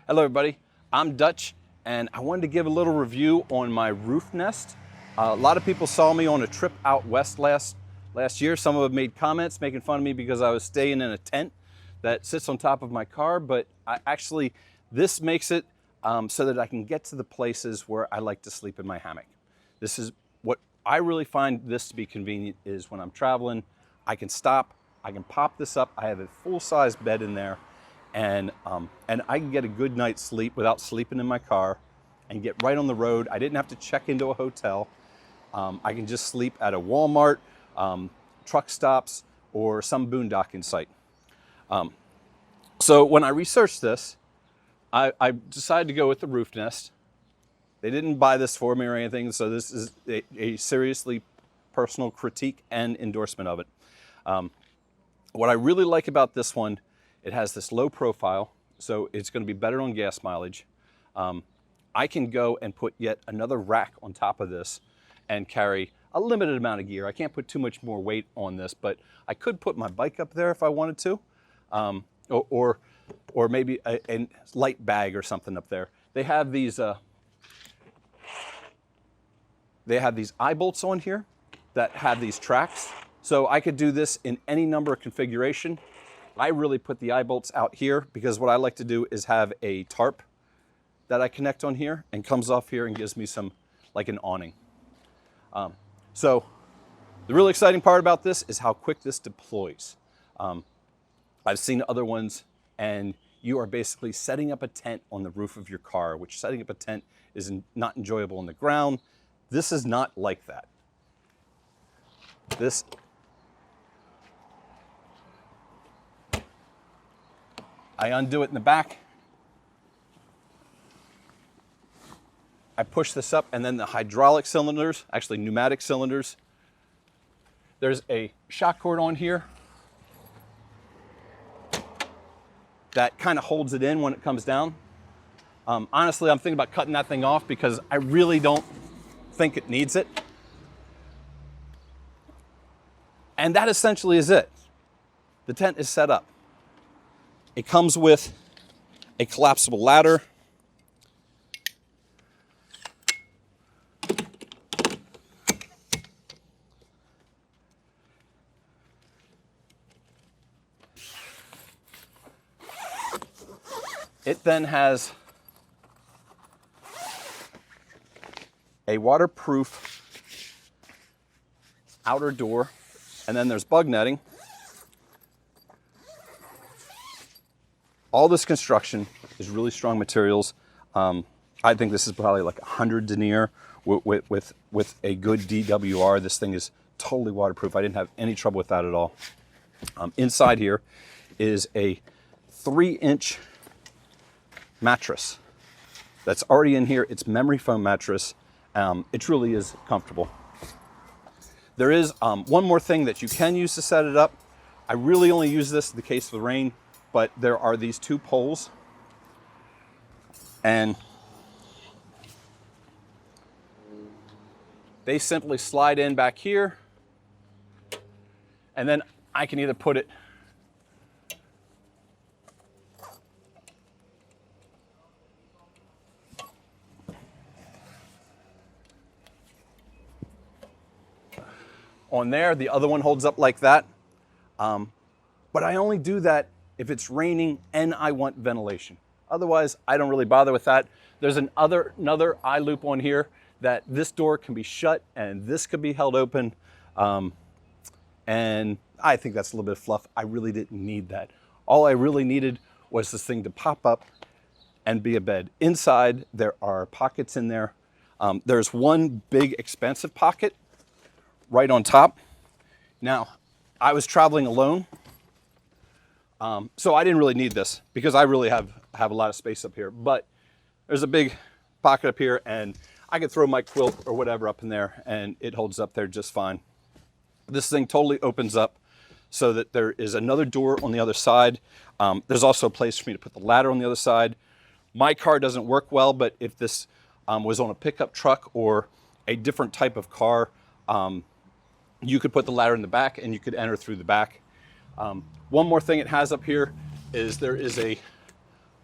Hello everybody, I'm Dutch and I wanted to give a little review on my roof nest. A lot of people saw me on a trip out west last year. Some of them made comments making fun of me because I was staying in a tent that sits on top of my car, but this makes it so that I can get to the places where I like to sleep in my hammock. This is what I really find this to be convenient is when I'm traveling, I can stop, I can pop this up, I have a full-size bed in there, and I can get a good night's sleep without sleeping in my car and get right on the road. I didn't have to check into a hotel. I can just sleep at a Walmart, truck stops, or some boondocking site. So when I researched this, I decided to go with the Roofnest. They didn't buy this for me or anything, so this is a seriously personal critique and endorsement of it. What I really like about this one, it has this low profile, so it's going to be better on gas mileage. I can go and put yet another rack on top of this and carry a limited amount of gear. I can't put too much more weight on this, but I could put my bike up there if I wanted to, or maybe a light bag or something up there. They have these eye bolts on here that have these tracks, so I could do this in any number of configuration. I really put the eye bolts out here because what I like to do is have a tarp that I connect on here and comes off here and gives me some, like an awning. So the really exciting part about this is how quick this deploys. I've seen other ones and you are basically setting up a tent on the roof of your car, which setting up a tent is not enjoyable on the ground. This is not like that. I undo it in the back. I push this up, and then the hydraulic cylinders, actually pneumatic cylinders. There's a shock cord on here that kind of holds it in when it comes down. Honestly, I'm thinking about cutting that thing off because I really don't think it needs it. And that essentially is it. The tent is set up. It comes with a collapsible ladder. It then has a waterproof outer door, and then there's bug netting. All this construction is really strong materials. I think this is probably like 100 denier with a good DWR. This thing is totally waterproof. I didn't have any trouble with that at all. Inside here is a 3-inch mattress that's already in here. It's memory foam mattress. It truly is comfortable. There is one more thing that you can use to set it up. I really only use this in the case of the rain, but there are these 2 poles, and they simply slide in back here, and then I can either put it on there. The other one holds up like that, but I only do that if it's raining and I want ventilation. Otherwise, I don't really bother with that. There's another eye loop on here that this door can be shut and this could be held open. And I think that's a little bit of fluff. I really didn't need that. All I really needed was this thing to pop up and be a bed. Inside, there are pockets in there. There's one big expansive pocket right on top. Now, I was traveling alone, so I didn't really need this because I really have a lot of space up here, but there's a big pocket up here and I could throw my quilt or whatever up in there and it holds up there just fine. This thing totally opens up so that there is another door on the other side. There's also a place for me to put the ladder on the other side. My car doesn't work well, but if this was on a pickup truck or a different type of car, you could put the ladder in the back and you could enter through the back. One more thing it has up here is there is a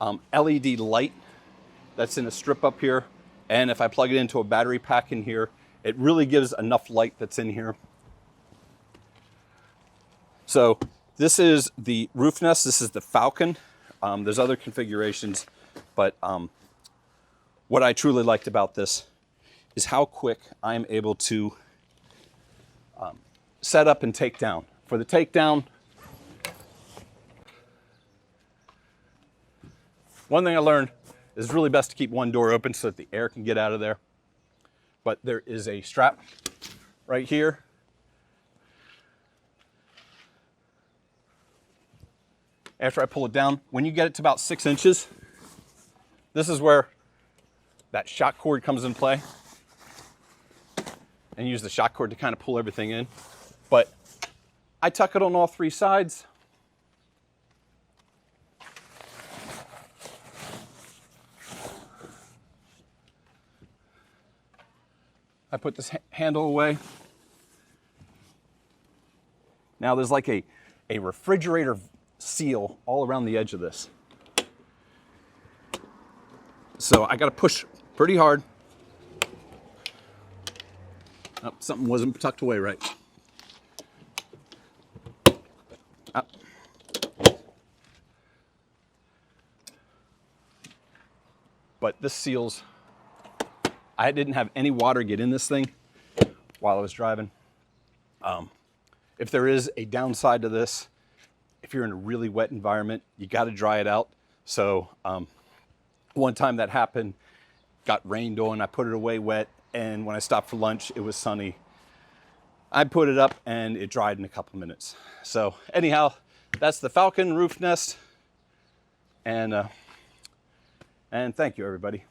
LED light that's in a strip up here. And if I plug it into a battery pack in here, it really gives enough light that's in here. So this is the Roofnest. This is the Falcon. There's other configurations, but what I truly liked about this is how quick I'm able to set up and take down. For the takedown, one thing I learned is it's really best to keep one door open so that the air can get out of there. But there is a strap right here. After I pull it down, when you get it to about 6 inches, this is where that shock cord comes in play. And use the shock cord to kind of pull everything in. But I tuck it on all 3 sides. I put this handle away. Now there's like a refrigerator seal all around the edge of this. So I got to push pretty hard. Oh, something wasn't tucked away right. Oh. But this seals. I didn't have any water get in this thing while I was driving. If there is a downside to this, if you're in a really wet environment, you got to dry it out. So one time that happened, got rained on, I put it away wet, and when I stopped for lunch, it was sunny. I put it up and it dried in a couple minutes. So anyhow, that's the Falcon Roofnest, and thank you, everybody.